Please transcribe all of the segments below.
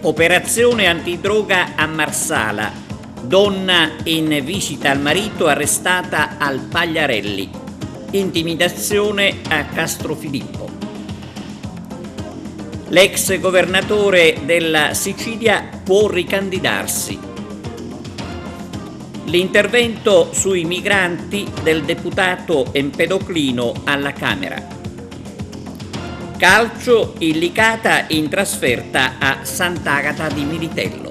Operazione antidroga a Marsala. Donna in visita al marito arrestata al Pagliarelli. Intimidazione a Castrofilippo. L'ex governatore della Sicilia può ricandidarsi. L'intervento sui migranti del deputato Empedoclino alla Camera. Calcio, il Licata in trasferta a Sant'Agata di Militello.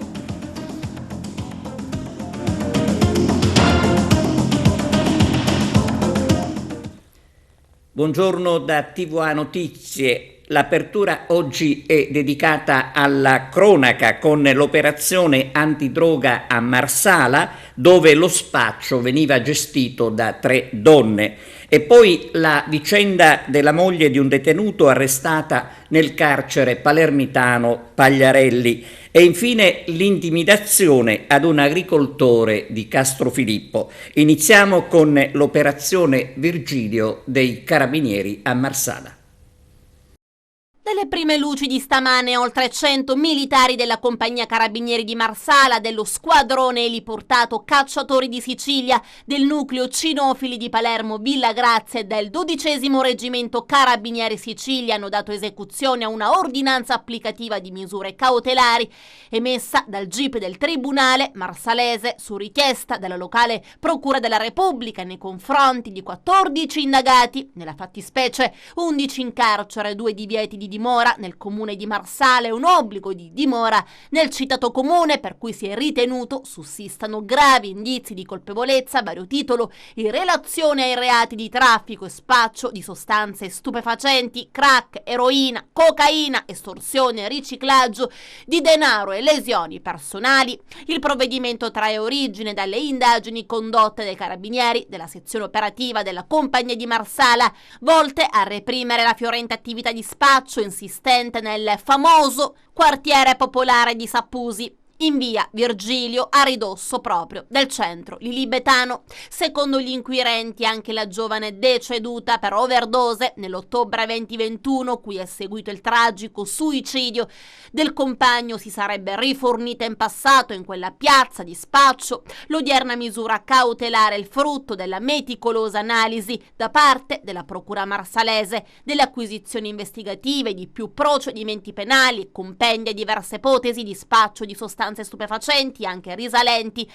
Buongiorno da TVA Notizie. L'apertura oggi è dedicata alla cronaca con l'operazione antidroga a Marsala, dove lo spaccio veniva gestito da 3 donne, e poi la vicenda della moglie di un detenuto arrestata nel carcere palermitano Pagliarelli e infine l'intimidazione ad un agricoltore di Castrofilippo. Iniziamo con l'operazione Virgilio dei Carabinieri a Marsala. Dalle prime luci di stamane, oltre 100 militari della compagnia Carabinieri di Marsala, dello squadrone eliportato Cacciatori di Sicilia, del nucleo Cinofili di Palermo Villa Grazia e del 12° Reggimento Carabinieri Sicilia hanno dato esecuzione a una ordinanza applicativa di misure cautelari emessa dal GIP del Tribunale marsalese su richiesta della locale Procura della Repubblica nei confronti di 14 indagati, nella fattispecie 11 in carcere, 2 divieti di dimora nel comune di Marsala e un obbligo di dimora nel citato comune, per cui si è ritenuto sussistano gravi indizi di colpevolezza a vario titolo in relazione ai reati di traffico e spaccio di sostanze stupefacenti, crack, eroina, cocaina, estorsione e riciclaggio di denaro e lesioni personali. Il provvedimento trae origine dalle indagini condotte dai carabinieri della sezione operativa della compagnia di Marsala, volte a reprimere la fiorente attività di spaccio insistente nel famoso quartiere popolare di Sappusi, in via Virgilio, a ridosso proprio del centro lilibetano. Secondo gli inquirenti, anche la giovane deceduta per overdose nell'ottobre 2021, cui è seguito il tragico suicidio del compagno, si sarebbe rifornita in passato in quella piazza di spaccio. L'odierna misura cautelare è il frutto della meticolosa analisi da parte della procura marsalese delle acquisizioni investigative di più procedimenti penali, compendia diverse ipotesi di spaccio di sostanze stupefacenti anche risalenti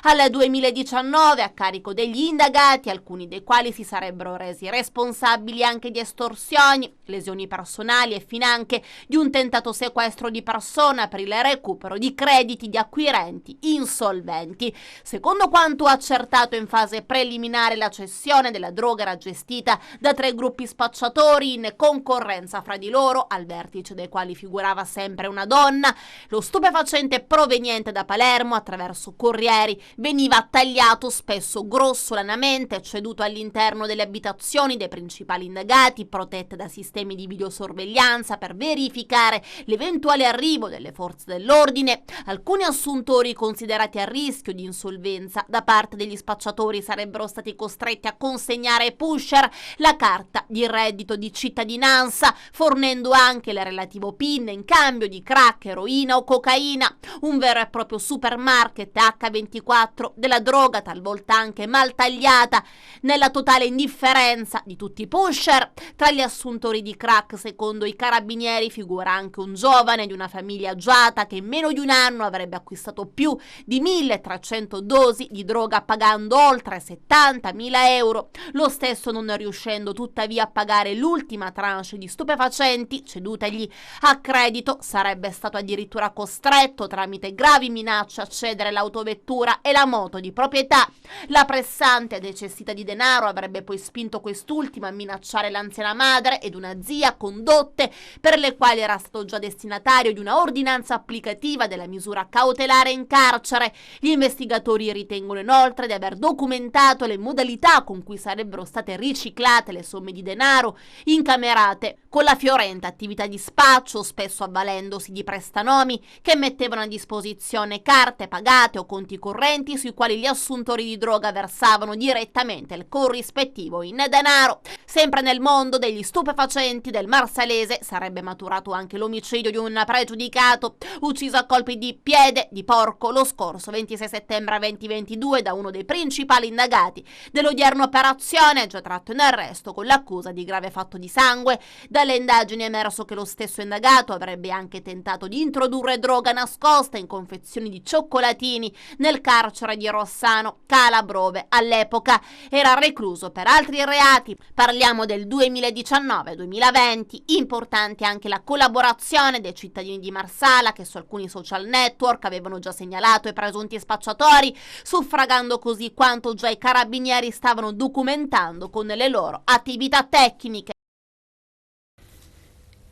al 2019 a carico degli indagati, alcuni dei quali si sarebbero resi responsabili anche di estorsioni, lesioni personali e finanche di un tentato sequestro di persona per il recupero di crediti di acquirenti insolventi. Secondo quanto accertato in fase preliminare, la cessione della droga era gestita da 3 gruppi spacciatori in concorrenza fra di loro, al vertice dei quali figurava sempre una donna. Lo stupefacente proveniente da Palermo attraverso corrieri veniva tagliato spesso grossolanamente, ceduto all'interno delle abitazioni dei principali indagati, protette da sistemi di videosorveglianza per verificare l'eventuale arrivo delle forze dell'ordine. Alcuni assuntori considerati a rischio di insolvenza da parte degli spacciatori sarebbero stati costretti a consegnare ai pusher la carta di reddito di cittadinanza, fornendo anche il relativo PIN in cambio di crack, eroina o cocaina. Un vero e proprio supermarket H24 della droga, talvolta anche mal tagliata, nella totale indifferenza di tutti i pusher. Tra gli assuntori di crack, secondo i carabinieri, figura anche un giovane di una famiglia agiata che in meno di un anno avrebbe acquistato più di 1.300 dosi di droga pagando oltre 70.000 euro. Lo stesso non riuscendo tuttavia a pagare l'ultima tranche di stupefacenti cedutagli a credito, sarebbe stato addirittura costretto tramite gravi minacce a cedere l'autovettura e la moto di proprietà. La pressante necessità di denaro avrebbe poi spinto quest'ultima a minacciare l'anziana madre ed una zia, condotte per le quali era stato già destinatario di una ordinanza applicativa della misura cautelare in carcere. Gli investigatori ritengono inoltre di aver documentato le modalità con cui sarebbero state riciclate le somme di denaro incamerate con la fiorente attività di spaccio, spesso avvalendosi di prestanomi che mettevano a disposizione disposizione carte pagate o conti correnti sui quali gli assuntori di droga versavano direttamente il corrispettivo in denaro. Sempre nel mondo degli stupefacenti del Marsalese sarebbe maturato anche l'omicidio di un pregiudicato ucciso a colpi di piede di porco lo scorso 26 settembre 2022 da uno dei principali indagati dell'odierna operazione, già tratto in arresto con l'accusa di grave fatto di sangue. Dalle indagini è emerso che lo stesso indagato avrebbe anche tentato di introdurre droga nascosta in confezioni di cioccolatini nel carcere di Rossano. Calabrove all'epoca era recluso per altri reati. Parliamo del 2019-2020. Importante anche la collaborazione dei cittadini di Marsala che su alcuni social network avevano già segnalato i presunti spacciatori, suffragando così quanto già i carabinieri stavano documentando con le loro attività tecniche.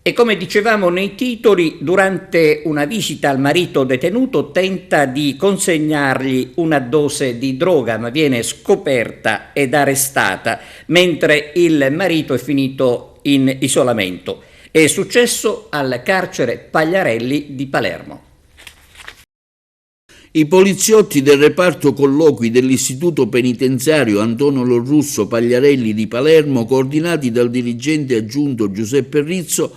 E come dicevamo nei titoli, durante una visita al marito detenuto tenta di consegnargli una dose di droga, ma viene scoperta ed arrestata mentre il marito è finito in isolamento. È successo al carcere Pagliarelli di Palermo. I poliziotti del reparto colloqui dell'istituto penitenziario Antonio Lorusso Pagliarelli di Palermo, coordinati dal dirigente aggiunto Giuseppe Rizzo,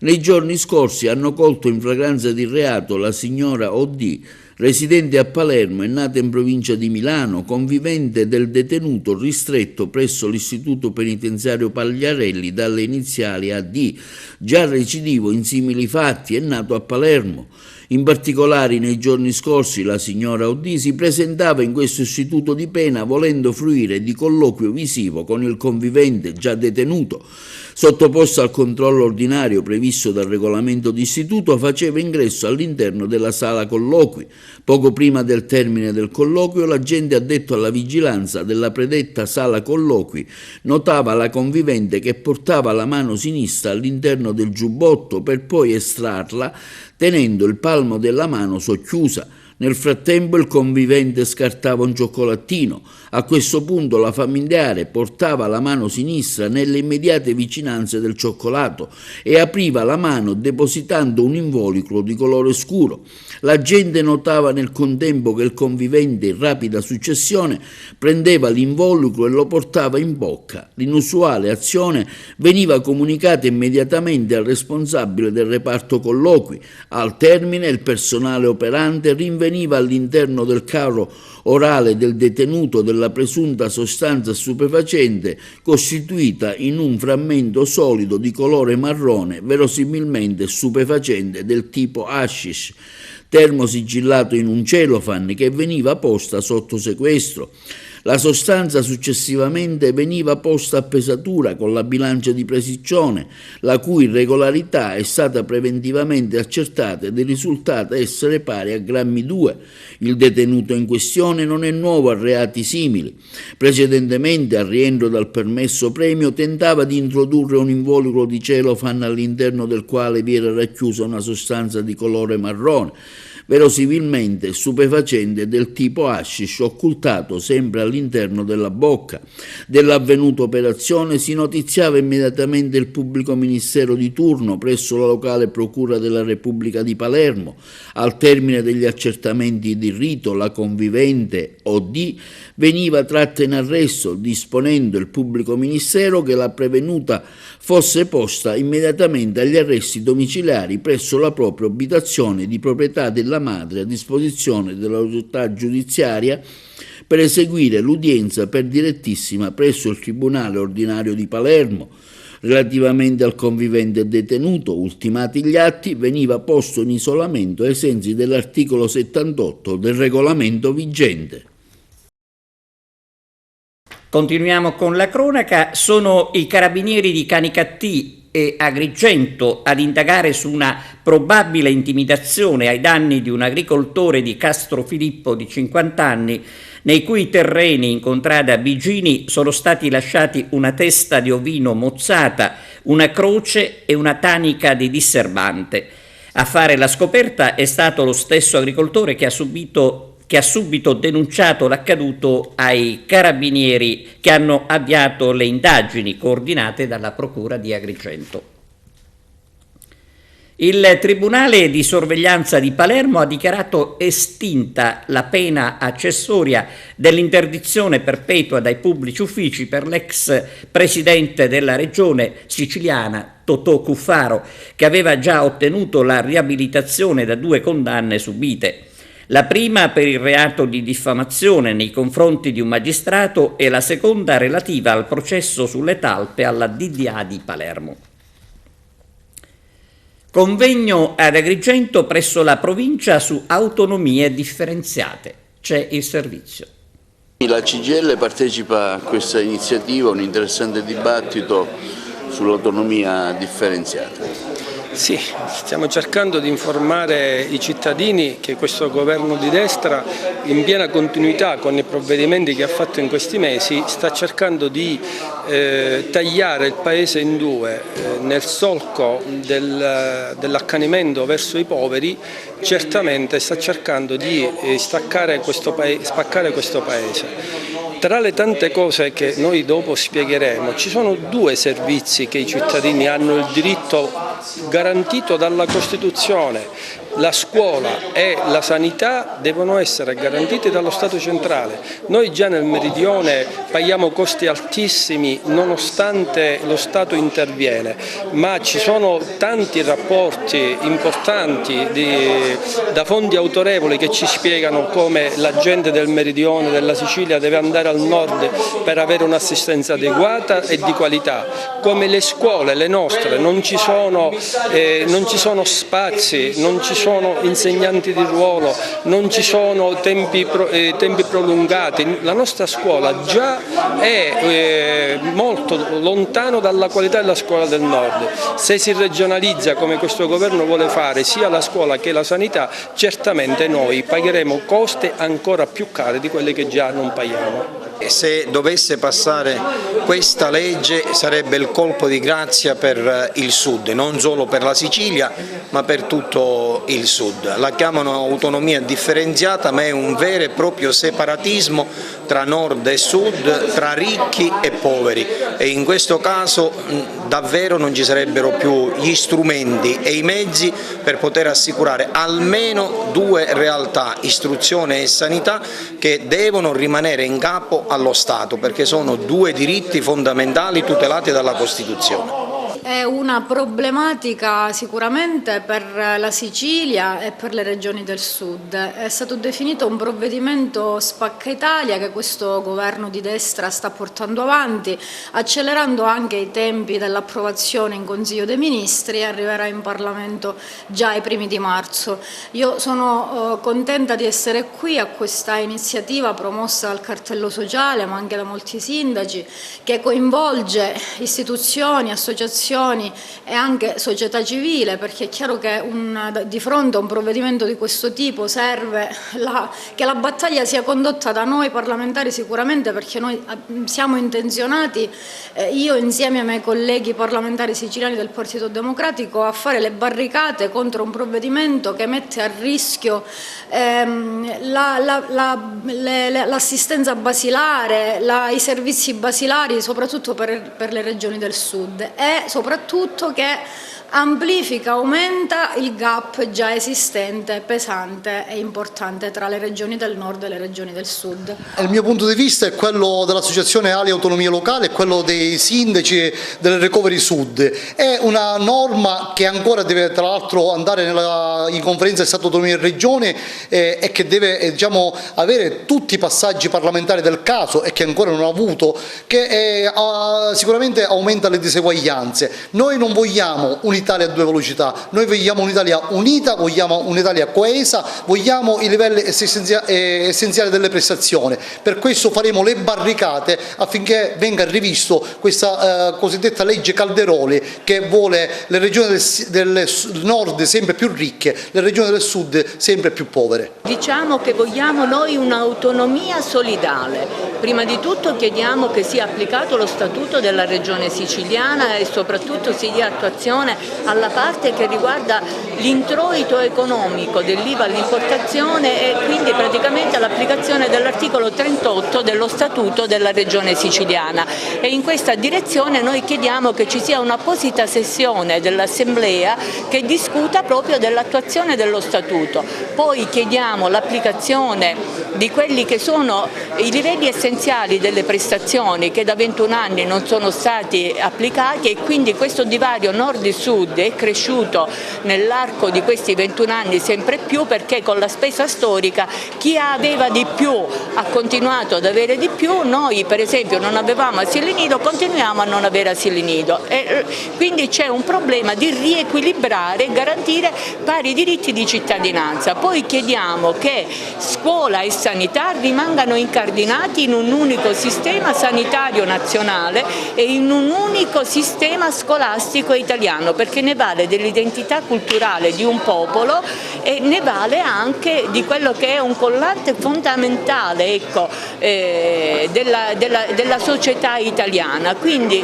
nei giorni scorsi hanno colto in flagranza di reato la signora O.D., residente a Palermo e nata in provincia di Milano, convivente del detenuto ristretto presso l'istituto penitenziario Pagliarelli dalle iniziali AD, già recidivo in simili fatti e nato a Palermo. In particolare, nei giorni scorsi la signora O.D. si presentava in questo istituto di pena volendo fruire di colloquio visivo con il convivente già detenuto. Sottoposta al controllo ordinario previsto dal regolamento d'istituto, faceva ingresso all'interno della sala colloqui. Poco prima del termine del colloquio, l'agente addetto alla vigilanza della predetta sala colloqui notava la convivente che portava la mano sinistra all'interno del giubbotto per poi estrarla tenendo il palmo della mano socchiusa. Nel frattempo il convivente scartava un cioccolatino. A questo punto la familiare portava la mano sinistra nelle immediate vicinanze del cioccolato e apriva la mano depositando un involucro di colore scuro. L'agente notava nel contempo che il convivente in rapida successione prendeva l'involucro e lo portava in bocca. L'inusuale azione veniva comunicata immediatamente al responsabile del reparto colloqui. Al termine il personale operante rinveniva all'interno del carro orale del detenuto della presunta sostanza stupefacente costituita in un frammento solido di colore marrone, verosimilmente stupefacente del tipo hashish, termosigillato in un cellophane che veniva posta sotto sequestro. La sostanza successivamente veniva posta a pesatura con la bilancia di precisione, la cui irregolarità è stata preventivamente accertata ed è risultata essere pari a grammi 2. Il detenuto in questione non è nuovo a reati simili. Precedentemente, al rientro dal permesso premio, tentava di introdurre un involucro di cellophane all'interno del quale vi era racchiusa una sostanza di colore marrone, verosimilmente stupefacente del tipo hashish, occultato sempre all'interno della bocca. Dell'avvenuta operazione si notiziava immediatamente il pubblico ministero di turno presso la locale procura della Repubblica di Palermo. Al termine degli accertamenti di rito, la convivente O.D. veniva tratta in arresto, disponendo il pubblico ministero che la prevenuta fosse posta immediatamente agli arresti domiciliari presso la propria abitazione di proprietà della madre a disposizione dell'autorità giudiziaria per eseguire l'udienza per direttissima presso il Tribunale Ordinario di Palermo. Relativamente al convivente detenuto, ultimati gli atti, veniva posto in isolamento ai sensi dell'articolo 78 del regolamento vigente. Continuiamo con la cronaca. Sono i carabinieri di Canicattì e Agrigento ad indagare su una probabile intimidazione ai danni di un agricoltore di Castrofilippo di 50 anni, nei cui terreni in contrada Bigini sono stati lasciati una testa di ovino mozzata, una croce e una tanica di disserbante. A fare la scoperta è stato lo stesso agricoltore che ha subito denunciato l'accaduto ai carabinieri che hanno avviato le indagini coordinate dalla Procura di Agrigento. Il Tribunale di sorveglianza di Palermo ha dichiarato estinta la pena accessoria dell'interdizione perpetua dai pubblici uffici per l'ex presidente della regione siciliana Totò Cuffaro, che aveva già ottenuto la riabilitazione da 2 condanne subite. La prima per il reato di diffamazione nei confronti di un magistrato e la seconda relativa al processo sulle talpe alla DDA di Palermo. Convegno ad Agrigento presso la provincia su autonomie differenziate. C'è il servizio. La CGIL partecipa a questa iniziativa, un interessante dibattito sull'autonomia differenziata. Sì, stiamo cercando di informare i cittadini che questo governo di destra, in piena continuità con i provvedimenti che ha fatto in questi mesi, sta cercando di tagliare il paese in due nel solco dell'accanimento verso i poveri. Certamente sta cercando di spaccare questo paese. Tra le tante cose che noi dopo spiegheremo, ci sono 2 servizi che i cittadini hanno il diritto garantito dalla Costituzione. La scuola e la sanità devono essere garantiti dallo Stato centrale. Noi già nel Meridione paghiamo costi altissimi nonostante lo Stato interviene, ma ci sono tanti rapporti importanti da fonti autorevoli che ci spiegano come la gente del Meridione, della Sicilia, deve andare al nord per avere un'assistenza adeguata e di qualità, come le scuole, le nostre, non ci sono spazi, non ci sono insegnanti di ruolo, non ci sono tempi prolungati. La nostra scuola già è molto lontano dalla qualità della scuola del nord. Se si regionalizza come questo governo vuole fare sia la scuola che la sanità, certamente noi pagheremo costi ancora più cari di quelli che già non paghiamo. Se dovesse passare questa legge sarebbe il colpo di grazia per il Sud, non solo per la Sicilia ma per tutto il Sud. La chiamano autonomia differenziata, ma è un vero e proprio separatismo tra nord e sud, tra ricchi e poveri, e in questo caso davvero non ci sarebbero più gli strumenti e i mezzi per poter assicurare almeno 2 realtà, istruzione e sanità, che devono rimanere in capo allo Stato, perché sono 2 diritti fondamentali tutelati dalla Costituzione. È una problematica sicuramente per la Sicilia e per le regioni del sud. È stato definito un provvedimento spacca Italia che questo governo di destra sta portando avanti, accelerando anche i tempi dell'approvazione in Consiglio dei Ministri, e arriverà in Parlamento già ai primi di marzo. Io sono contenta di essere qui a questa iniziativa promossa dal cartello sociale, ma anche da molti sindaci, che coinvolge istituzioni, associazioni e anche società civile, perché è chiaro che di fronte a un provvedimento di questo tipo serve che la battaglia sia condotta da noi parlamentari sicuramente, perché noi siamo intenzionati, io insieme ai miei colleghi parlamentari siciliani del Partito Democratico, a fare le barricate contro un provvedimento che mette a rischio l'assistenza basilare, i servizi basilari, soprattutto per le regioni del sud, e soprattutto che amplifica, aumenta il gap già esistente, pesante e importante tra le regioni del nord e le regioni del sud. Il mio punto di vista è quello dell'associazione Ali Autonomia Locale e quello dei sindaci del Recovery Sud. È una norma che ancora deve tra l'altro andare in conferenza di Stato Autonomia e Regione e che deve avere tutti i passaggi parlamentari del caso, e che ancora non ha avuto, che sicuramente aumenta le diseguaglianze. Noi non vogliamo un'Italia a 2 velocità, noi vogliamo un'Italia unita, vogliamo un'Italia coesa, vogliamo i livelli essenziali delle prestazioni. Per questo faremo le barricate affinché venga rivisto questa cosiddetta legge Calderoli, che vuole le regioni del nord sempre più ricche, le regioni del sud sempre più povere. Diciamo che vogliamo noi un'autonomia solidale. Prima di tutto chiediamo che sia applicato lo statuto della regione siciliana e soprattutto si dia attuazione alla parte che riguarda l'introito economico dell'IVA all'importazione e quindi praticamente l'applicazione dell'articolo 38 dello Statuto della Regione Siciliana, e in questa direzione noi chiediamo che ci sia un'apposita sessione dell'Assemblea che discuta proprio dell'attuazione dello Statuto. Poi chiediamo l'applicazione di quelli che sono i livelli essenziali delle prestazioni che da 21 anni non sono stati applicati, e quindi questo divario nord-sud è cresciuto nell'arco di questi 21 anni sempre più, perché con la spesa storica chi aveva di più ha continuato ad avere di più. Noi per esempio non avevamo asili nido, continuiamo a non avere asili nido, e quindi c'è un problema di riequilibrare e garantire pari diritti di cittadinanza. Poi chiediamo che scuola e sanità rimangano incardinati in un unico sistema sanitario nazionale e in un unico sistema scolastico italiano, perché ne vale dell'identità culturale di un popolo e ne vale anche di quello che è un collante fondamentale, ecco, della società italiana. Quindi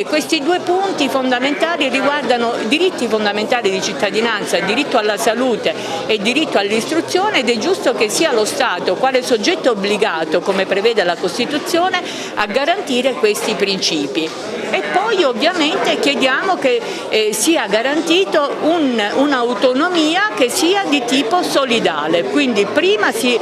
questi due punti fondamentali riguardano diritti fondamentali di cittadinanza, diritto alla salute e diritto all'istruzione, ed è giusto che sia lo Stato, quale soggetto obbligato, come prevede la Costituzione, a garantire questi principi. E poi ovviamente chiediamo che sia garantito un'autonomia che sia di tipo solidale, quindi prima si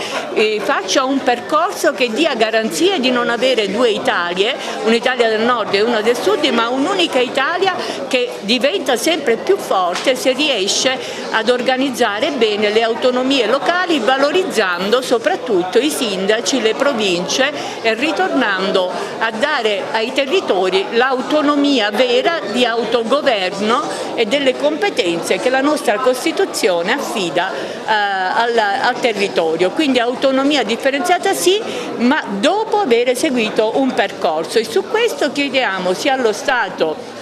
faccia un percorso che dia garanzie di non avere due Italie, un'Italia del nord e una del sud, ma un'unica Italia che diventa sempre più forte se riesce ad organizzare bene le autonomie locali, valorizzando soprattutto i sindaci, le province, e ritornando a dare ai territori l'autonomia vera di autogoverno e delle competenze che la nostra Costituzione affida al territorio. Quindi autonomia differenziata sì, ma dopo aver eseguito un percorso, e su questo chiediamo sia allo Stato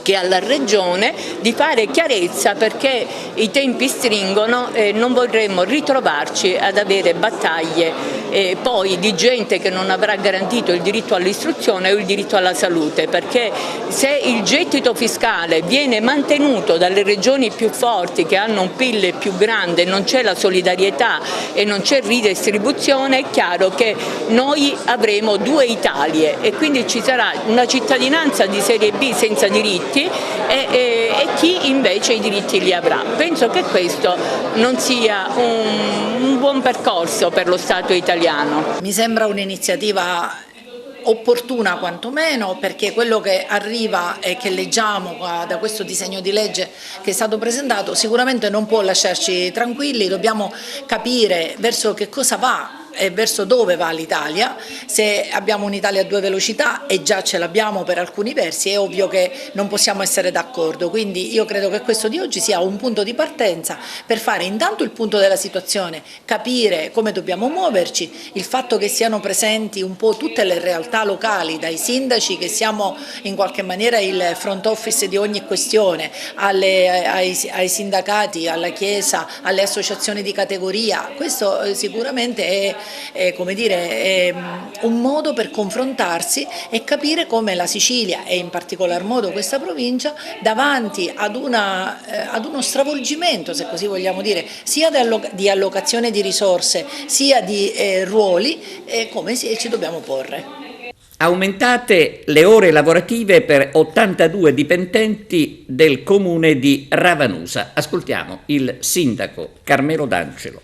che alla Regione di fare chiarezza, perché i tempi stringono e non vorremmo ritrovarci ad avere battaglie poi di gente che non avrà garantito il diritto all'istruzione o il diritto alla salute, perché se il gettito fiscale viene mantenuto dalle regioni più forti che hanno un PIL più grande, non c'è la solidarietà e non c'è ridistribuzione, è chiaro che noi avremo due Italie e quindi ci sarà una cittadinanza di serie B senza diritti e chi invece i diritti li avrà. Penso che questo non sia un buon percorso per lo Stato italiano. Mi sembra un'iniziativa opportuna quantomeno, perché quello che arriva e che leggiamo da questo disegno di legge che è stato presentato sicuramente non può lasciarci tranquilli. Dobbiamo capire verso che cosa va e verso dove va l'Italia. Se abbiamo un'Italia a due velocità, e già ce l'abbiamo per alcuni versi, è ovvio che non possiamo essere d'accordo. Quindi io credo che questo di oggi sia un punto di partenza per fare intanto il punto della situazione, capire come dobbiamo muoverci, il fatto che siano presenti un po' tutte le realtà locali, dai sindaci che siamo in qualche maniera il front office di ogni questione, ai sindacati, alla Chiesa, alle associazioni di categoria. Questo sicuramente è un modo per confrontarsi e capire come la Sicilia, e in particolar modo questa provincia, davanti ad uno stravolgimento, se così vogliamo dire, sia di allocazione di risorse sia di ruoli, come ci dobbiamo porre. Aumentate le ore lavorative per 82 dipendenti del comune di Ravanusa. Ascoltiamo il sindaco Carmelo D'Angelo.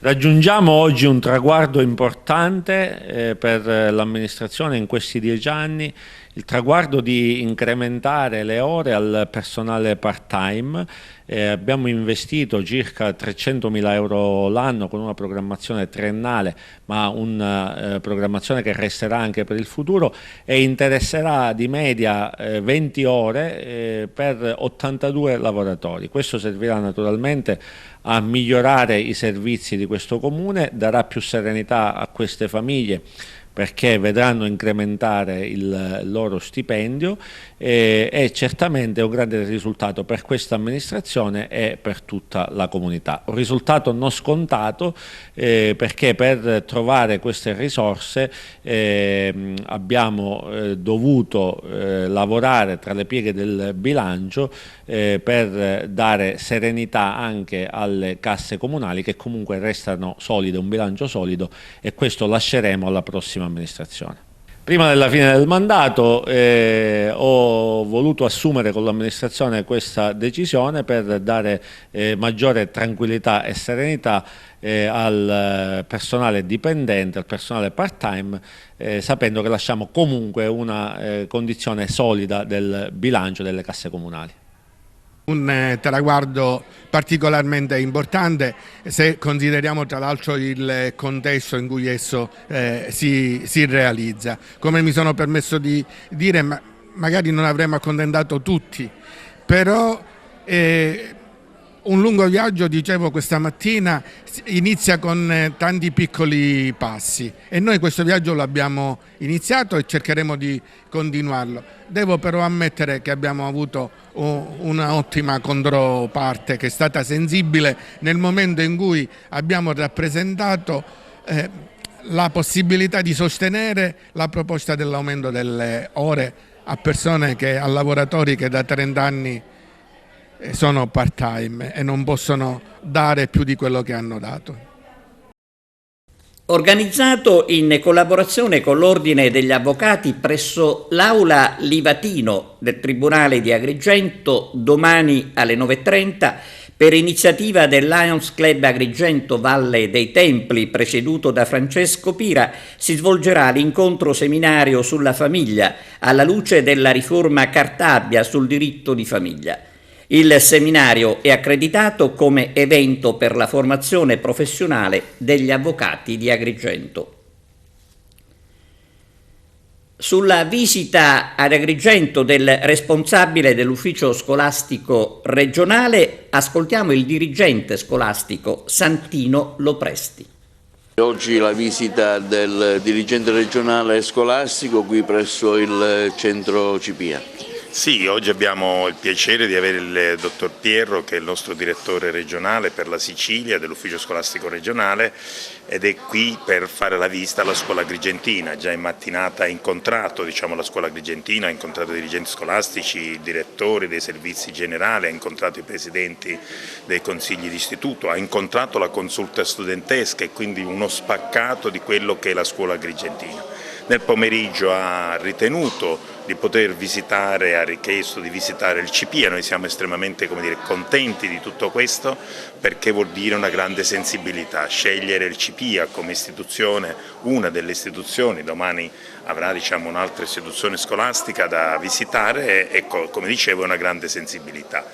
Raggiungiamo oggi un traguardo importante per l'amministrazione in questi 10 anni, il traguardo di incrementare le ore al personale part-time. Abbiamo investito circa 300.000 euro l'anno con una programmazione triennale, ma una programmazione che resterà anche per il futuro, e interesserà di media 20 ore per 82 lavoratori. Questo servirà naturalmente a migliorare i servizi di questo comune, darà più serenità a queste famiglie perché vedranno incrementare il loro stipendio, è certamente un grande risultato per questa amministrazione e per tutta la comunità. Un risultato non scontato perché per trovare queste risorse abbiamo dovuto lavorare tra le pieghe del bilancio per dare serenità anche alle casse comunali, che comunque restano solide, un bilancio solido, e questo lasceremo alla prossima amministrazione. Prima della fine del mandato ho voluto assumere con l'amministrazione questa decisione per dare maggiore tranquillità e serenità al personale dipendente, al personale part-time, sapendo che lasciamo comunque una condizione solida del bilancio delle casse comunali. Un traguardo particolarmente importante se consideriamo tra l'altro il contesto in cui esso si realizza. Come mi sono permesso di dire, magari non avremmo accontentato tutti, però un lungo viaggio, dicevo questa mattina, inizia con tanti piccoli passi e noi questo viaggio lo abbiamo iniziato e cercheremo di continuarlo. Devo però ammettere che abbiamo avuto un'ottima controparte che è stata sensibile nel momento in cui abbiamo rappresentato la possibilità di sostenere la proposta dell'aumento delle ore a lavoratori che da 30 anni sono part-time e non possono dare più di quello che hanno dato. Organizzato in collaborazione con l'Ordine degli Avvocati presso l'Aula Livatino del Tribunale di Agrigento domani alle 9:30, per iniziativa del Lions Club Agrigento Valle dei Templi, presieduto da Francesco Pira, si svolgerà l'incontro seminario sulla famiglia alla luce della riforma Cartabia sul diritto di famiglia. Il seminario è accreditato come evento per la formazione professionale degli avvocati di Agrigento. Sulla visita ad Agrigento del responsabile dell'ufficio scolastico regionale ascoltiamo il dirigente scolastico Santino Lopresti. Oggi la visita del dirigente regionale scolastico qui presso il centro Cipia. Sì, oggi abbiamo il piacere di avere il dottor Pierro, che è il nostro direttore regionale per la Sicilia dell'ufficio scolastico regionale, ed è qui per fare la visita alla scuola agrigentina. Già in mattinata ha incontrato la scuola agrigentina, ha incontrato i dirigenti scolastici, i direttori dei servizi generali, ha incontrato i presidenti dei consigli d'istituto, ha incontrato la consulta studentesca e quindi uno spaccato di quello che è la scuola agrigentina. Nel pomeriggio ha ritenuto di poter visitare, ha richiesto di visitare il Cipia. Noi siamo estremamente contenti di tutto questo, perché vuol dire una grande sensibilità. Scegliere il Cipia come istituzione, una delle istituzioni, domani avrà un'altra istituzione scolastica da visitare, e come dicevo è una grande sensibilità.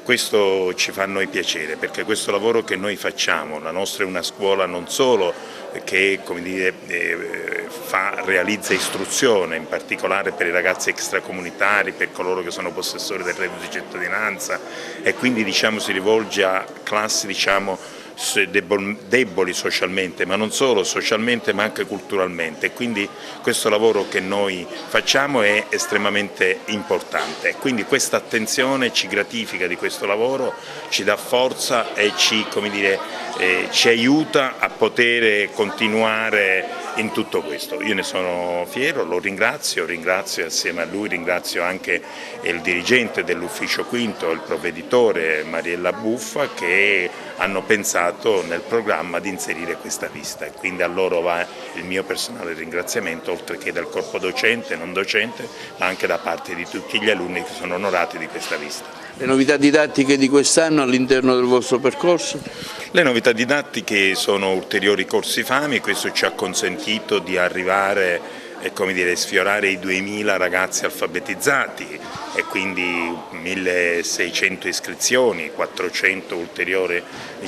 Questo ci fa a noi piacere, perché questo lavoro che noi facciamo, la nostra è una scuola non solo che realizza istruzione, in particolare per i ragazzi extracomunitari, per coloro che sono possessori del reddito di cittadinanza, e quindi si rivolge a classi deboli socialmente, ma non solo socialmente ma anche culturalmente, quindi questo lavoro che noi facciamo è estremamente importante, quindi questa attenzione ci gratifica di questo lavoro, ci dà forza e ci aiuta a poter continuare in tutto questo. Io ne sono fiero, lo ringrazio assieme a lui, ringrazio anche il dirigente dell'ufficio quinto, il provveditore Mariella Buffa, che hanno pensato nel programma di inserire questa visita, e quindi a loro va il mio personale ringraziamento, oltre che dal corpo docente, non docente, ma anche da parte di tutti gli alunni che sono onorati di questa visita. Le novità didattiche di quest'anno all'interno del vostro percorso? Le novità didattiche sono ulteriori corsi FAMI, questo ci ha consentito di arrivare sfiorare i 2000 ragazzi alfabetizzati e quindi 1600 iscrizioni, 400 ulteriore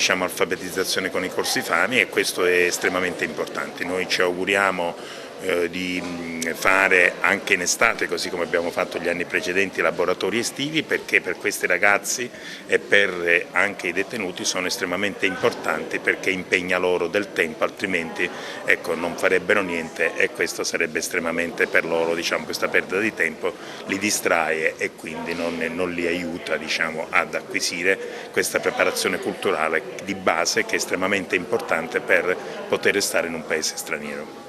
alfabetizzazione con i corsi FAMI, e questo è estremamente importante. Noi ci auguriamo di fare anche in estate, così come abbiamo fatto gli anni precedenti, laboratori estivi, perché per questi ragazzi e per anche i detenuti sono estremamente importanti, perché impegna loro del tempo, altrimenti ecco, non farebbero niente e questo sarebbe estremamente per loro, diciamo, questa perdita di tempo li distrae e quindi non li aiuta, diciamo, ad acquisire questa preparazione culturale di base che è estremamente importante per poter stare in un paese straniero.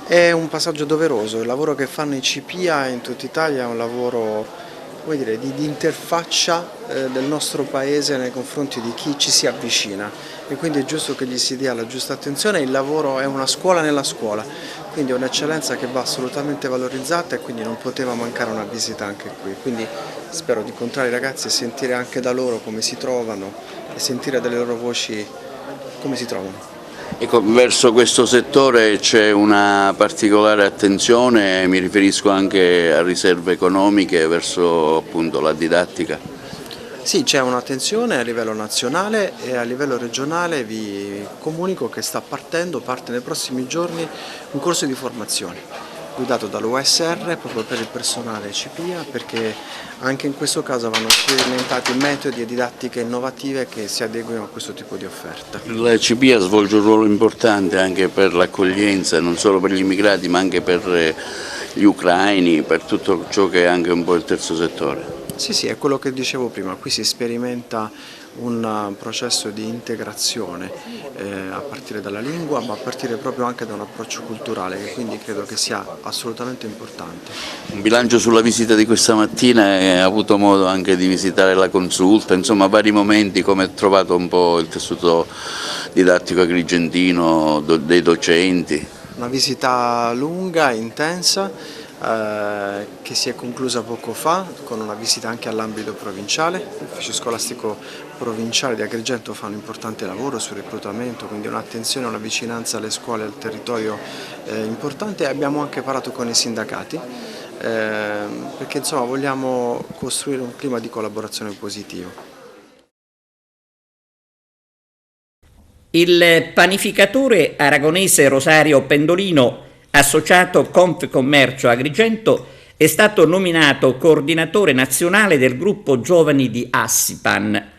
È un passaggio doveroso, il lavoro che fanno i CPIA in tutta Italia è un lavoro, come dire, di interfaccia del nostro paese nei confronti di chi ci si avvicina e quindi è giusto che gli si dia la giusta attenzione. Il lavoro è una scuola nella scuola, quindi è un'eccellenza che va assolutamente valorizzata e quindi non poteva mancare una visita anche qui. Quindi spero di incontrare i ragazzi e sentire anche da loro come si trovano e sentire dalle loro voci come si trovano. Ecco, verso questo settore c'è una particolare attenzione, mi riferisco anche a riserve economiche verso appunto la didattica. Sì, c'è un'attenzione a livello nazionale e a livello regionale vi comunico che parte nei prossimi giorni un corso di formazione guidato dall'USR proprio per il personale CPIA, perché anche in questo caso vanno sperimentati metodi e didattiche innovative che si adeguino a questo tipo di offerta. La CPIA svolge un ruolo importante anche per l'accoglienza, non solo per gli immigrati ma anche per gli ucraini, per tutto ciò che è anche un po' il terzo settore. Sì, è quello che dicevo prima, qui si sperimenta un processo di integrazione a partire dalla lingua, ma a partire proprio anche da un approccio culturale che quindi credo che sia assolutamente importante. Un bilancio sulla visita di questa mattina e ha avuto modo anche di visitare la consulta, insomma vari momenti, come ha trovato un po' il tessuto didattico agrigentino, dei docenti. Una visita lunga, intensa, che si è conclusa poco fa con una visita anche all'ambito provinciale. L'ufficio scolastico provinciale di Agrigento fa un importante lavoro sul reclutamento, quindi un'attenzione, una vicinanza alle scuole e al territorio importante. Abbiamo anche parlato con i sindacati perché insomma vogliamo costruire un clima di collaborazione positivo. Il panificatore aragonese Rosario Pendolino, associato Confcommercio Agrigento, è stato nominato coordinatore nazionale del gruppo giovani di Assipan.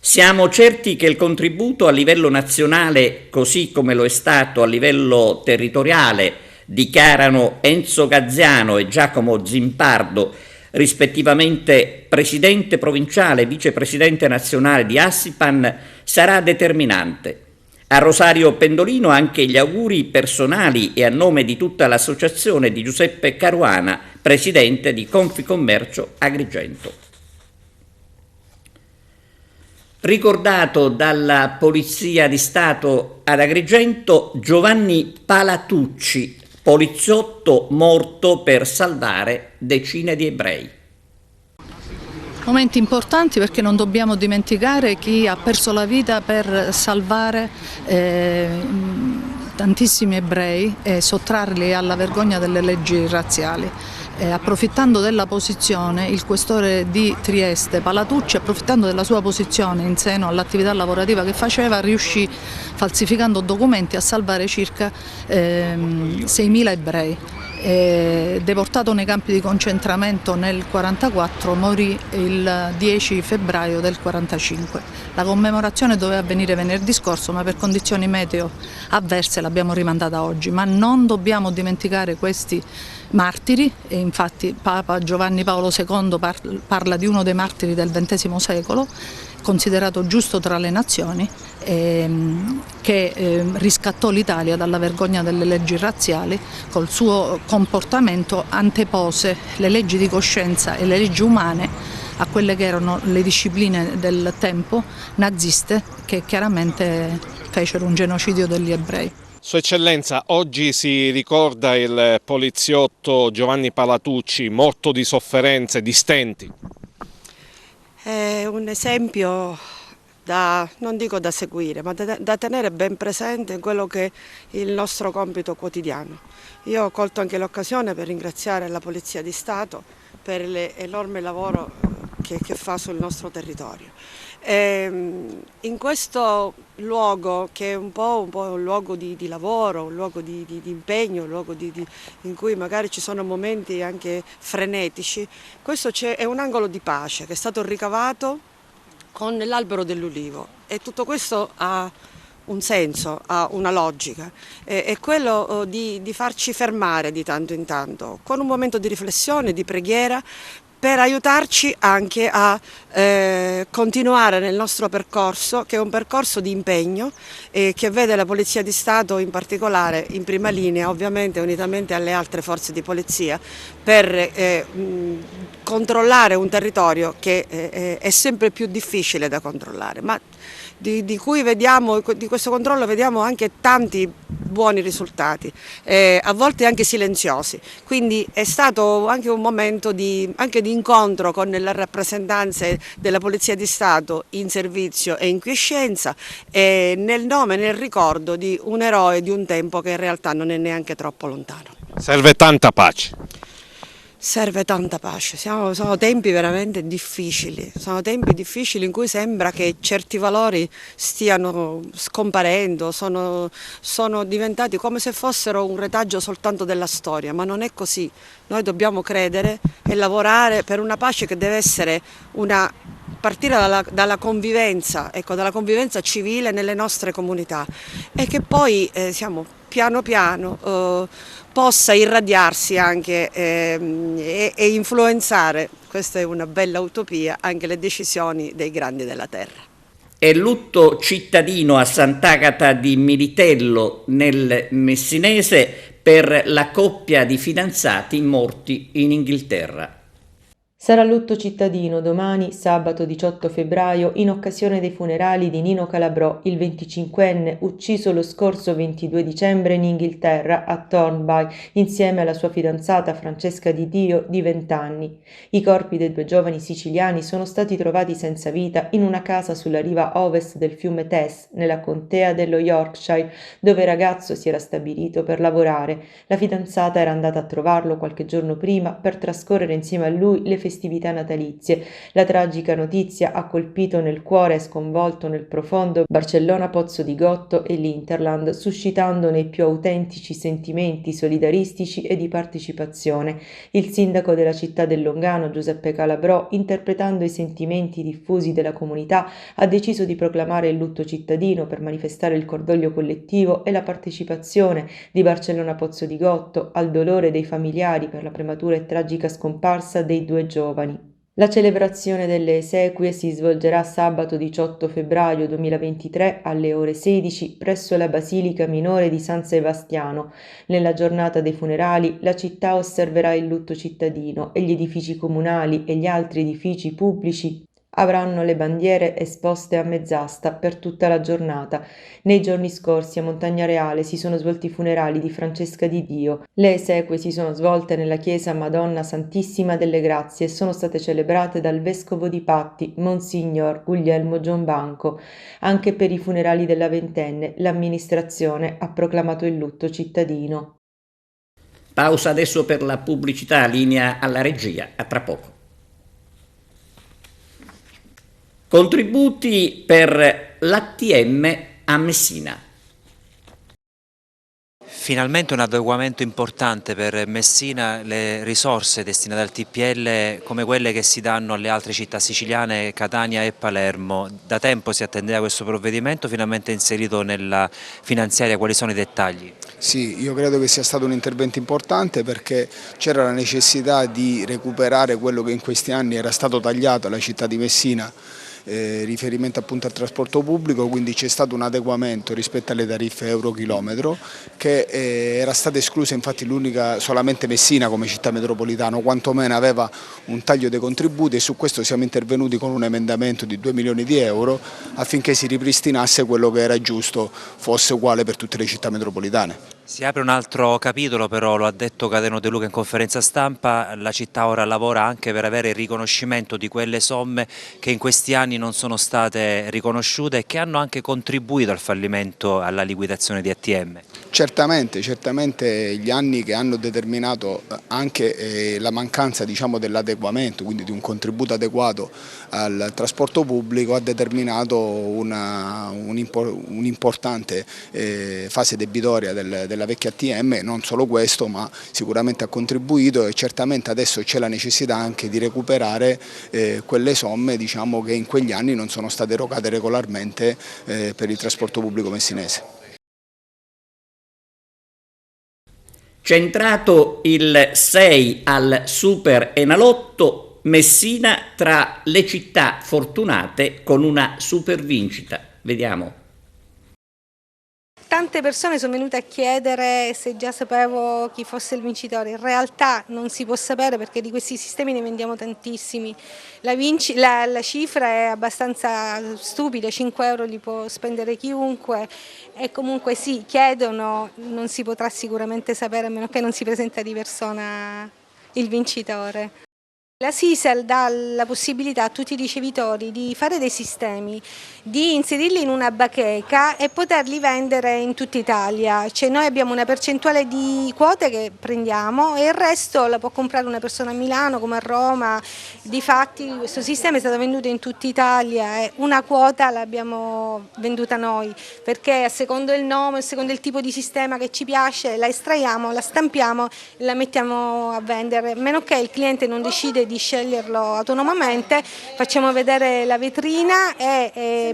Siamo certi che il contributo a livello nazionale, così come lo è stato a livello territoriale, dichiarano Enzo Gazziano e Giacomo Zimpardo, rispettivamente presidente provinciale e vicepresidente nazionale di Assipan, sarà determinante. A Rosario Pendolino anche gli auguri personali e a nome di tutta l'associazione di Giuseppe Caruana, presidente di Confcommercio Agrigento. Ricordato dalla Polizia di Stato ad Agrigento Giovanni Palatucci, poliziotto morto per salvare decine di ebrei. Momenti importanti perché non dobbiamo dimenticare chi ha perso la vita per salvare tantissimi ebrei e sottrarli alla vergogna delle leggi razziali. Approfittando della posizione, il questore di Trieste Palatucci, approfittando della sua posizione in seno all'attività lavorativa che faceva, riuscì, falsificando documenti, a salvare circa 6.000 ebrei. Deportato nei campi di concentramento nel 1944, morì il 10 febbraio del 1945. La commemorazione doveva avvenire venerdì scorso, ma per condizioni meteo avverse l'abbiamo rimandata oggi. Ma non dobbiamo dimenticare questi martiri, e infatti Papa Giovanni Paolo II parla di uno dei martiri del XX secolo, considerato giusto tra le nazioni, che riscattò l'Italia dalla vergogna delle leggi razziali. Col suo comportamento antepose le leggi di coscienza e le leggi umane a quelle che erano le discipline del tempo naziste, che chiaramente fecero un genocidio degli ebrei. Sua Eccellenza, oggi si ricorda il poliziotto Giovanni Palatucci, morto di sofferenze, di stenti. È un esempio non dico da seguire, ma da tenere ben presente in quello che è il nostro compito quotidiano. Io ho colto anche l'occasione per ringraziare la Polizia di Stato per l'enorme lavoro che fa sul nostro territorio. In questo luogo, che è un po' un luogo di lavoro, un luogo di impegno, un luogo in cui magari ci sono momenti anche frenetici, questo è un angolo di pace che è stato ricavato con l'albero dell'ulivo, e tutto questo ha un senso, ha una logica, è quello di farci fermare di tanto in tanto, con un momento di riflessione, di preghiera, per aiutarci anche a continuare nel nostro percorso, che è un percorso di impegno che vede la Polizia di Stato in particolare in prima linea, ovviamente unitamente alle altre forze di polizia, per controllare un territorio che è sempre più difficile da controllare. Ma di questo controllo vediamo anche tanti buoni risultati, a volte anche silenziosi, quindi è stato anche un momento anche di incontro con le rappresentanze della Polizia di Stato in servizio e in quiescenza, nel nome e nel ricordo di un eroe di un tempo che in realtà non è neanche troppo lontano. Serve tanta pace. Serve tanta pace, sono tempi veramente difficili, sono tempi difficili in cui sembra che certi valori stiano scomparendo, sono diventati come se fossero un retaggio soltanto della storia, ma non è così. Noi dobbiamo credere e lavorare per una pace che deve essere partire dalla convivenza, dalla convivenza civile nelle nostre comunità, e che poi piano piano possa irradiarsi anche e influenzare, questa è una bella utopia, anche le decisioni dei grandi della terra. È lutto cittadino a Sant'Agata di Militello, nel Messinese, per la coppia di fidanzati morti in Inghilterra. Sarà lutto cittadino domani, sabato 18 febbraio, in occasione dei funerali di Nino Calabrò, il 25enne ucciso lo scorso 22 dicembre in Inghilterra, a Thornby, insieme alla sua fidanzata Francesca Di Dio, di 20 anni. I corpi dei due giovani siciliani sono stati trovati senza vita in una casa sulla riva ovest del fiume Tess, nella contea dello Yorkshire, dove il ragazzo si era stabilito per lavorare. La fidanzata era andata a trovarlo qualche giorno prima per trascorrere insieme a lui le festività natalizie. La tragica notizia ha colpito nel cuore e sconvolto nel profondo Barcellona Pozzo di Gotto e l'Interland, suscitando nei più autentici sentimenti solidaristici e di partecipazione. Il sindaco della città del Longano, Giuseppe Calabrò, interpretando i sentimenti diffusi della comunità, ha deciso di proclamare il lutto cittadino per manifestare il cordoglio collettivo e la partecipazione di Barcellona Pozzo di Gotto al dolore dei familiari per la prematura e tragica scomparsa dei due giovani. La celebrazione delle esequie si svolgerà sabato 18 febbraio 2023 alle ore 16 presso la Basilica Minore di San Sebastiano. Nella giornata dei funerali la città osserverà il lutto cittadino e gli edifici comunali e gli altri edifici pubblici avranno le bandiere esposte a mezz'asta per tutta la giornata. Nei giorni scorsi a Montagna Reale si sono svolti i funerali di Francesca Di Dio. Le esequie si sono svolte nella chiesa Madonna Santissima delle Grazie e sono state celebrate dal vescovo di Patti, Monsignor Guglielmo Giombanco. Anche per i funerali della ventenne l'amministrazione ha proclamato il lutto cittadino. Pausa adesso per la pubblicità, linea alla regia, a tra poco. Contributi per l'ATM a Messina. Finalmente un adeguamento importante per Messina, le risorse destinate al TPL come quelle che si danno alle altre città siciliane, Catania e Palermo. Da tempo si attendeva questo provvedimento, finalmente inserito nella finanziaria. Quali sono i dettagli? Sì, io credo che sia stato un intervento importante perché c'era la necessità di recuperare quello che in questi anni era stato tagliato alla città di Messina, riferimento appunto al trasporto pubblico, quindi c'è stato un adeguamento rispetto alle tariffe euro chilometro che era stata esclusa, infatti solamente Messina come città metropolitana quantomeno aveva un taglio dei contributi, e su questo siamo intervenuti con un emendamento di 2 milioni di euro affinché si ripristinasse quello che era giusto fosse uguale per tutte le città metropolitane. Si apre un altro capitolo, però lo ha detto Cateno De Luca in conferenza stampa, la città ora lavora anche per avere il riconoscimento di quelle somme che in questi anni non sono state riconosciute e che hanno anche contribuito al fallimento, alla liquidazione di ATM. Certamente gli anni che hanno determinato anche la mancanza, diciamo, dell'adeguamento, quindi di un contributo adeguato al trasporto pubblico, ha determinato un'importante fase debitoria della vecchia ATM. Non solo questo, ma sicuramente ha contribuito, e certamente adesso c'è la necessità anche di recuperare quelle somme, diciamo, che in quegli anni non sono state erogate regolarmente per il trasporto pubblico messinese. Centrato il 6 al Super Enalotto, Messina tra le città fortunate con una super vincita. Vediamo. Tante persone sono venute a chiedere se già sapevo chi fosse il vincitore. In realtà non si può sapere, perché di questi sistemi ne vendiamo tantissimi. La cifra è abbastanza stupida, 5 euro li può spendere chiunque, e comunque sì, chiedono, non si potrà sicuramente sapere a meno che non si presenta di persona il vincitore. La Sisal dà la possibilità a tutti i ricevitori di fare dei sistemi, di inserirli in una bacheca e poterli vendere in tutta Italia. Cioè, noi abbiamo una percentuale di quote che prendiamo e il resto la può comprare una persona a Milano come a Roma. Difatti questo sistema è stato venduto in tutta Italia e una quota l'abbiamo venduta noi, perché a secondo il nome, a secondo il tipo di sistema che ci piace, la estraiamo, la stampiamo e la mettiamo a vendere. A meno che il cliente non decide di sceglierlo autonomamente, facciamo vedere la vetrina e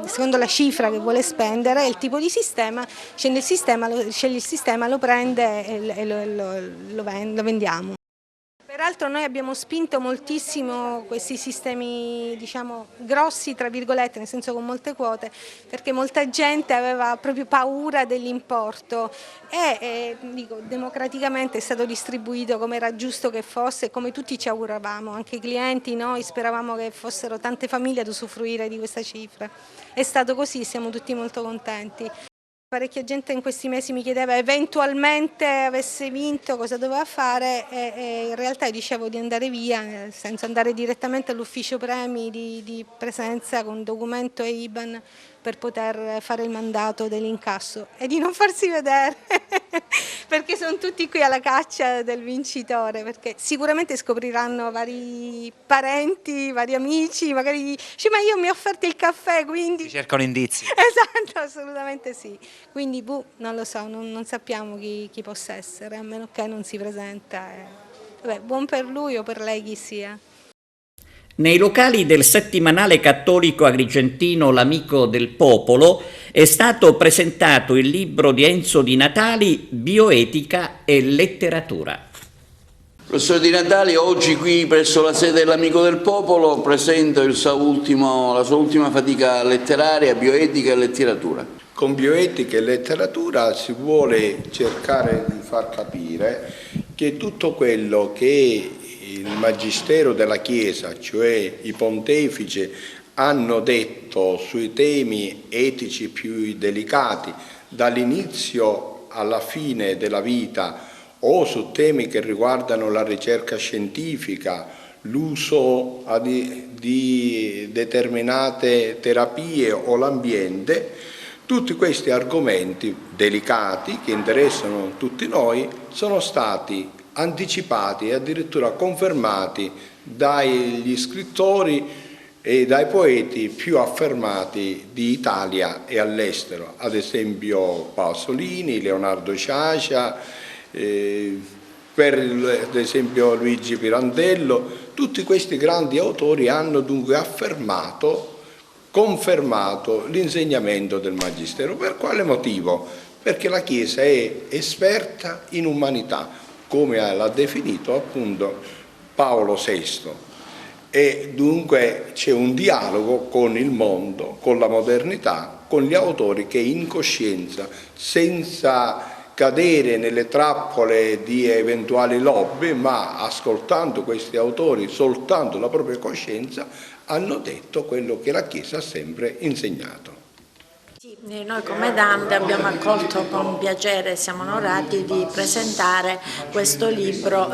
secondo la cifra che vuole spendere e il tipo di sistema, sceglie il sistema, lo prende e lo vendiamo. Peraltro noi abbiamo spinto moltissimo questi sistemi, diciamo, grossi, tra virgolette, nel senso con molte quote, perché molta gente aveva proprio paura dell'importo e dico, democraticamente è stato distribuito come era giusto che fosse e come tutti ci auguravamo, anche i clienti, noi speravamo che fossero tante famiglie ad usufruire di questa cifra. È stato così, siamo tutti molto contenti. Parecchia gente in questi mesi mi chiedeva eventualmente avesse vinto cosa doveva fare e in realtà io dicevo di andare via, nel senso andare direttamente all'ufficio premi di presenza con documento e IBAN per poter fare il mandato dell'incasso e di non farsi vedere perché sono tutti qui alla caccia del vincitore, perché sicuramente scopriranno vari parenti, vari amici, magari dice ma io mi ho offerto il caffè, quindi... Si cercano indizi. Esatto, assolutamente sì. Quindi non lo so, non sappiamo chi possa essere, a meno che non si presenta. Vabbè, buon per lui o per lei chi sia. Nei locali del settimanale cattolico agrigentino L'Amico del Popolo è stato presentato il libro di Enzo Di Natali, Bioetica e letteratura. Professor Di Natali, oggi qui presso la sede dell'Amico del Popolo presenta la sua ultima fatica letteraria, Bioetica e letteratura. Con bioetica e letteratura si vuole cercare di far capire che tutto quello che il Magistero della Chiesa, cioè i pontefici, hanno detto sui temi etici più delicati dall'inizio alla fine della vita o su temi che riguardano la ricerca scientifica, l'uso di determinate terapie o l'ambiente, tutti questi argomenti delicati che interessano tutti noi sono stati anticipati e addirittura confermati dagli scrittori e dai poeti più affermati di Italia e all'estero, ad esempio Pasolini, Leonardo Sciascia, ad esempio Luigi Pirandello. Tutti questi grandi autori hanno dunque confermato l'insegnamento del Magistero. Per quale motivo? Perché la Chiesa è esperta in umanità, come l'ha definito appunto Paolo VI, e dunque c'è un dialogo con il mondo, con la modernità, con gli autori che in coscienza, senza cadere nelle trappole di eventuali lobby, ma ascoltando questi autori soltanto la propria coscienza, hanno detto quello che la Chiesa ha sempre insegnato. Noi come Dante abbiamo accolto con piacere e siamo onorati di presentare questo libro,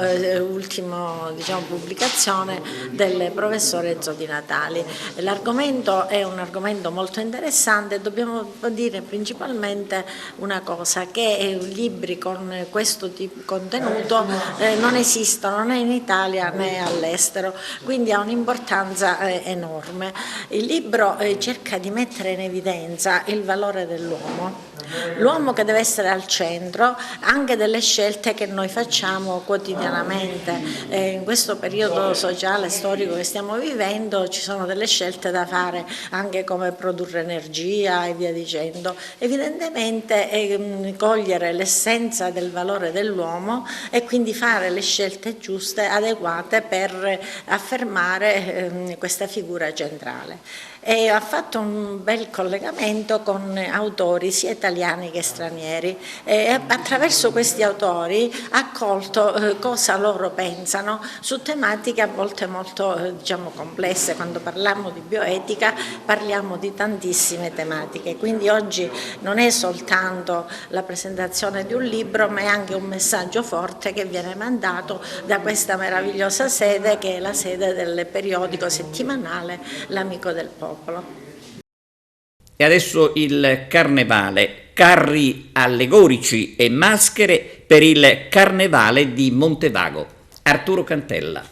ultimo pubblicazione del professore Enzo Di Natali. L'argomento è un argomento molto interessante, dobbiamo dire principalmente una cosa, che libri con questo tipo di contenuto non esistono né in Italia né all'estero, quindi ha un'importanza enorme. Il libro cerca di mettere in evidenza il valore dell'uomo, l'uomo che deve essere al centro anche delle scelte che noi facciamo quotidianamente. In questo periodo sociale storico che stiamo vivendo ci sono delle scelte da fare, anche come produrre energia e via dicendo. Evidentemente cogliere l'essenza del valore dell'uomo e quindi fare le scelte giuste, adeguate per affermare questa figura centrale. E ha fatto un bel collegamento con autori sia italiani che stranieri e attraverso questi autori ha colto cosa loro pensano su tematiche a volte molto complesse. Quando parliamo di bioetica parliamo di tantissime tematiche, quindi oggi non è soltanto la presentazione di un libro, ma è anche un messaggio forte che viene mandato da questa meravigliosa sede che è la sede del periodico settimanale L'Amico del Popolo. E adesso il carnevale, carri allegorici e maschere per il carnevale di Montevago. Arturo Cantella.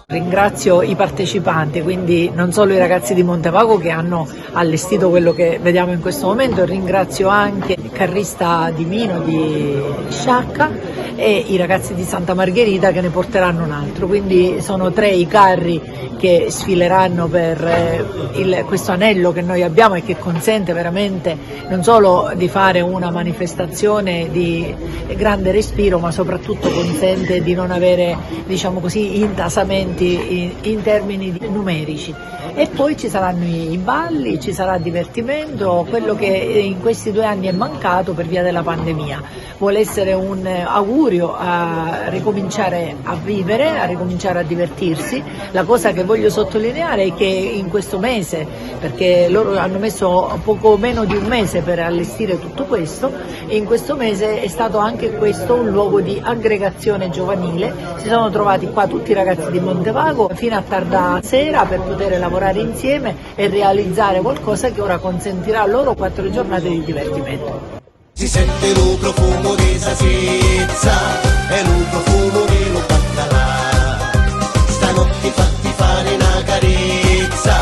Ringrazio i partecipanti, quindi non solo i ragazzi di Montevago che hanno allestito quello che vediamo in questo momento, ringrazio anche il carrista di Mino di Sciacca e i ragazzi di Santa Margherita che ne porteranno un altro, quindi sono 3 i carri che sfileranno per questo anello che noi abbiamo e che consente veramente non solo di fare una manifestazione di grande respiro, ma soprattutto consente di non avere, diciamo così, intasamenti in termini numerici. E poi ci saranno i balli, ci sarà divertimento, quello che in questi 2 anni è mancato per via della pandemia. Vuole essere un augurio a ricominciare a vivere, a ricominciare a divertirsi. La cosa che voglio sottolineare è che in questo mese, perché loro hanno messo poco meno di un mese per allestire tutto questo, e in questo mese è stato anche questo un luogo di aggregazione giovanile. Si sono trovati qua tutti i ragazzi di Montevago fino a tarda sera per poter lavorare insieme e realizzare qualcosa che ora consentirà loro 4 giornate di divertimento. Si sente il profumo di salsiccia e il profumo di lo baccalà. Stanotte fatti fare una carezza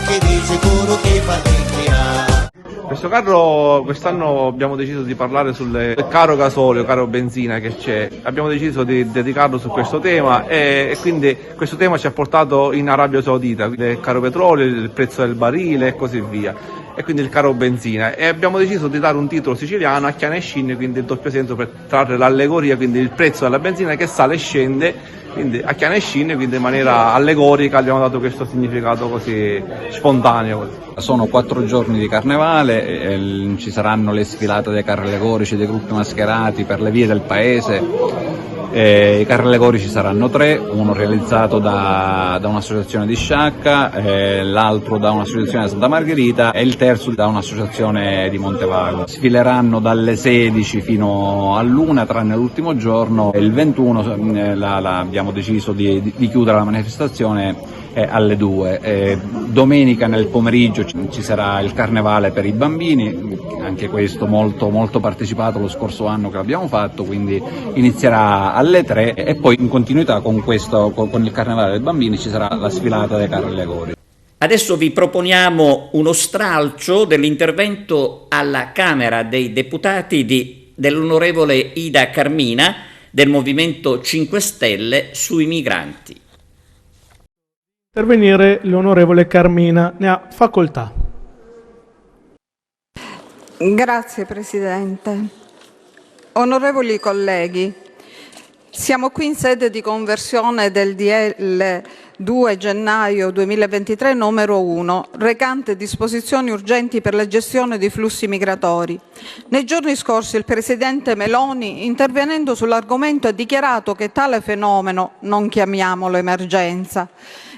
che di sicuro che fa allegria. Questo carro quest'anno abbiamo deciso di parlare sul caro gasolio, caro benzina che c'è. Abbiamo deciso di dedicarlo su questo tema e quindi questo tema ci ha portato in Arabia Saudita, il caro petrolio, il prezzo del barile e così via. E quindi il caro benzina, e abbiamo deciso di dare un titolo siciliano a Chiana e Scinne, quindi il doppio senso per trarre l'allegoria, quindi il prezzo della benzina che sale e scende, quindi a Chiana e Scinne, quindi in maniera allegorica abbiamo dato questo significato così spontaneo. Sono 4 giorni di carnevale, ci saranno le sfilate dei carri allegorici, dei gruppi mascherati per le vie del paese. I carri allegorici saranno 3, uno realizzato da un'associazione di Sciacca, l'altro da un'associazione di Santa Margherita e il terzo da un'associazione di Montevago. Sfileranno dalle 16 fino all'1, tranne l'ultimo giorno, il 21 abbiamo deciso di chiudere la manifestazione alle 2. Domenica nel pomeriggio ci sarà il carnevale per i bambini, anche questo molto, molto partecipato lo scorso anno che l'abbiamo fatto, quindi inizierà alle 3 e poi in continuità con il carnevale dei bambini ci sarà la sfilata dei carri allegorici. Adesso vi proponiamo uno stralcio dell'intervento alla Camera dei Deputati dell'onorevole Ida Carmina del Movimento 5 Stelle sui migranti. Intervenire l'onorevole Carmina, ne ha facoltà. Grazie Presidente. Onorevoli colleghi, siamo qui in sede di conversione del DL 2 gennaio 2023 numero 1, recante disposizioni urgenti per la gestione dei flussi migratori. Nei giorni scorsi il Presidente Meloni, intervenendo sull'argomento, ha dichiarato che tale fenomeno, non chiamiamolo emergenza,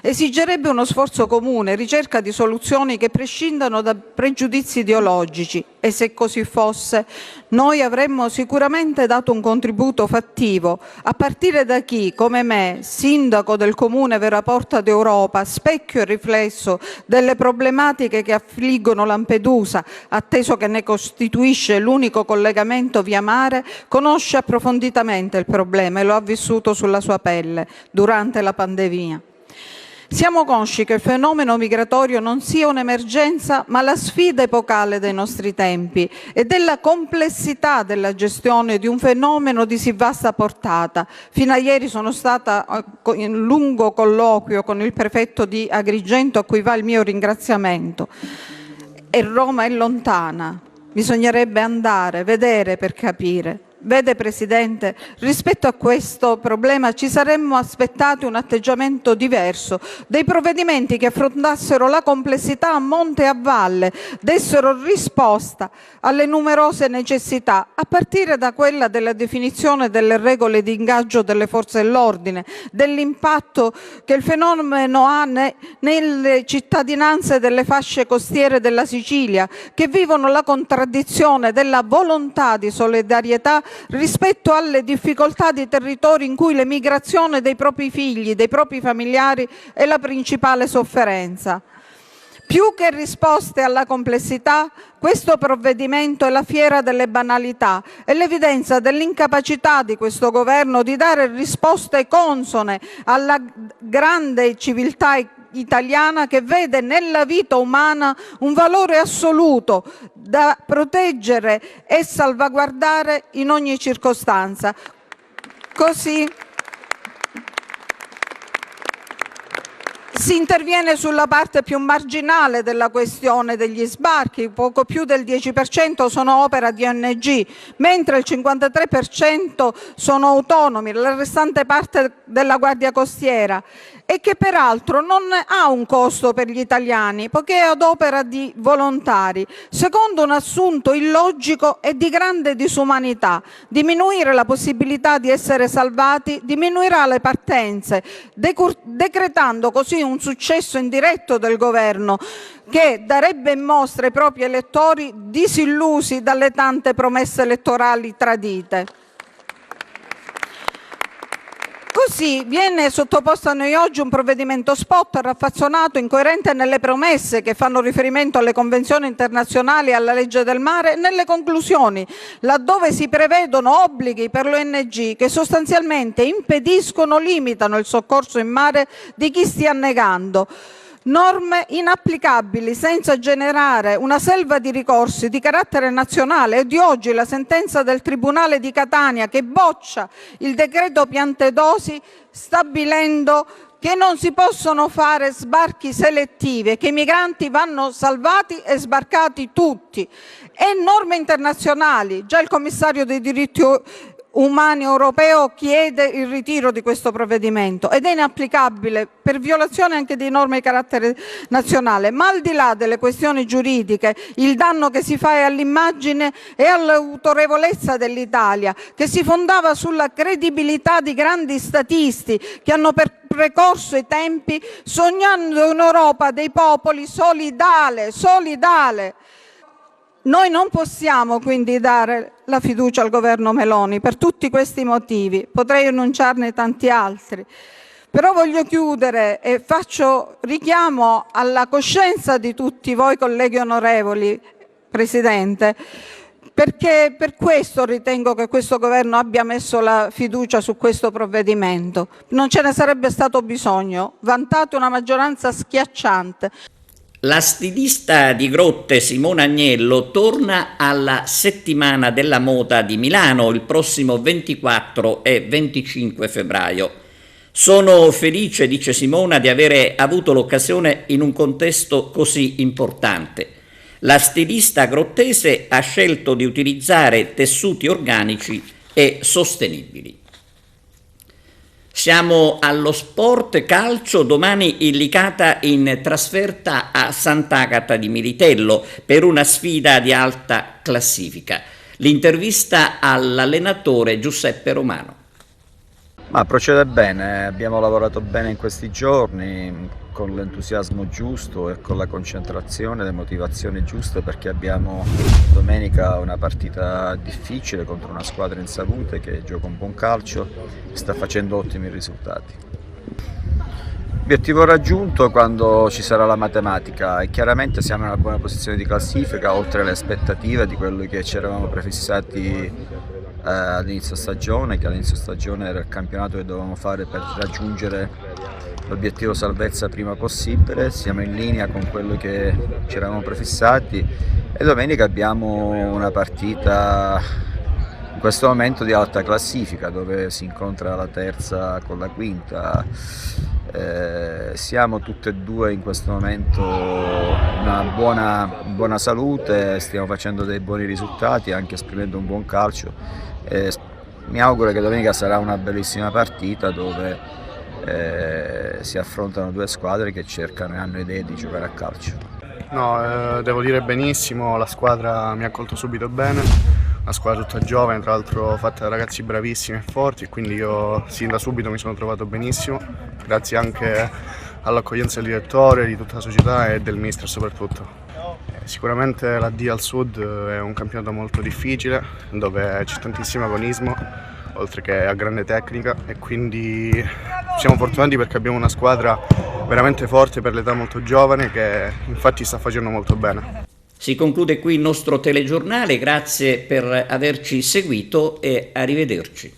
esigerebbe uno sforzo comune, ricerca di soluzioni che prescindano da pregiudizi ideologici, e se così fosse noi avremmo sicuramente dato un contributo fattivo, a partire da chi, come me, sindaco del comune Vera Porta d'Europa, specchio e riflesso delle problematiche che affliggono Lampedusa, atteso che ne costituisce l'unico collegamento via mare, conosce approfonditamente il problema e lo ha vissuto sulla sua pelle durante la pandemia. Siamo consci che il fenomeno migratorio non sia un'emergenza, ma la sfida epocale dei nostri tempi e della complessità della gestione di un fenomeno di sì vasta portata. Fino a ieri sono stata in lungo colloquio con il prefetto di Agrigento, a cui va il mio ringraziamento. E Roma è lontana, bisognerebbe andare, vedere per capire. Vede Presidente, rispetto a questo problema ci saremmo aspettati un atteggiamento diverso, dei provvedimenti che affrontassero la complessità a monte e a valle, dessero risposta alle numerose necessità, a partire da quella della definizione delle regole di ingaggio delle forze dell'ordine, dell'impatto che il fenomeno ha nelle cittadinanze delle fasce costiere della Sicilia, che vivono la contraddizione della volontà di solidarietà rispetto alle difficoltà di territori in cui l'emigrazione dei propri figli, dei propri familiari è la principale sofferenza. Più che risposte alla complessità, questo provvedimento è la fiera delle banalità, è l'evidenza dell'incapacità di questo governo di dare risposte consone alla grande civiltà italiana, che vede nella vita umana un valore assoluto da proteggere e salvaguardare in ogni circostanza. Così si interviene sulla parte più marginale della questione degli sbarchi, poco più del 10% sono opera di ONG, mentre il 53% sono autonomi, la restante parte della Guardia Costiera, e che peraltro non ha un costo per gli italiani, poiché è ad opera di volontari, secondo un assunto illogico e di grande disumanità. Diminuire la possibilità di essere salvati diminuirà le partenze, decretando così un successo indiretto del governo, che darebbe in mostra ai propri elettori disillusi dalle tante promesse elettorali tradite. Così viene sottoposto a noi oggi un provvedimento spot, raffazzonato, incoerente nelle promesse che fanno riferimento alle convenzioni internazionali e alla legge del mare, e nelle conclusioni, laddove si prevedono obblighi per l'ONG che sostanzialmente impediscono o limitano il soccorso in mare di chi stia annegando. Norme inapplicabili senza generare una selva di ricorsi di carattere nazionale, e di oggi la sentenza del Tribunale di Catania che boccia il decreto Piantedosi, stabilendo che non si possono fare sbarchi selettivi e che i migranti vanno salvati e sbarcati tutti. E norme internazionali, già il commissario dei diritti umani europeo chiede il ritiro di questo provvedimento ed è inapplicabile per violazione anche di norme di carattere nazionale. Ma al di là delle questioni giuridiche, il danno che si fa è all'immagine e all'autorevolezza dell'Italia, che si fondava sulla credibilità di grandi statisti che hanno precorso i tempi sognando un'Europa dei popoli solidale. Noi non possiamo quindi dare la fiducia al governo Meloni per tutti questi motivi, potrei enunciarne tanti altri, però voglio chiudere e faccio richiamo alla coscienza di tutti voi colleghi onorevoli, Presidente, perché per questo ritengo che questo governo abbia messo la fiducia su questo provvedimento. Non ce ne sarebbe stato bisogno, vantate una maggioranza schiacciante. La stilista di Grotte Simona Agnello torna alla Settimana della Moda di Milano il prossimo 24 e 25 febbraio. Sono felice, dice Simona, di avere avuto l'occasione in un contesto così importante. La stilista grottese ha scelto di utilizzare tessuti organici e sostenibili. Siamo allo sport calcio, domani il Licata in trasferta a Sant'Agata di Militello per una sfida di alta classifica. L'intervista all'allenatore Giuseppe Romano. Ma procede bene, abbiamo lavorato bene in questi giorni con l'entusiasmo giusto e con la concentrazione e le motivazioni giuste, perché abbiamo domenica una partita difficile contro una squadra in salute che gioca un buon calcio e sta facendo ottimi risultati. Obiettivo raggiunto quando ci sarà la matematica e chiaramente siamo in una buona posizione di classifica oltre alle aspettative di quello che ci eravamo prefissati all'inizio stagione, che all'inizio stagione era il campionato che dovevamo fare per raggiungere l'obiettivo salvezza prima possibile. Siamo in linea con quello che ci eravamo prefissati e domenica abbiamo una partita in questo momento di alta classifica dove si incontra la terza con la quinta. Siamo tutte e due in questo momento in una buona salute, stiamo facendo dei buoni risultati, anche esprimendo un buon calcio. Mi auguro che domenica sarà una bellissima partita dove si affrontano due squadre che cercano e hanno idee di giocare a calcio. No, devo dire benissimo, la squadra mi ha accolto subito bene, una squadra tutta giovane, tra l'altro fatta da ragazzi bravissimi e forti, quindi io sin da subito mi sono trovato benissimo, grazie anche all'accoglienza del direttore, di tutta la società e del mister soprattutto. Sicuramente la D al Sud è un campionato molto difficile dove c'è tantissimo agonismo oltre che a grande tecnica e quindi siamo fortunati perché abbiamo una squadra veramente forte per l'età molto giovane che infatti sta facendo molto bene. Si conclude qui il nostro telegiornale, grazie per averci seguito e arrivederci.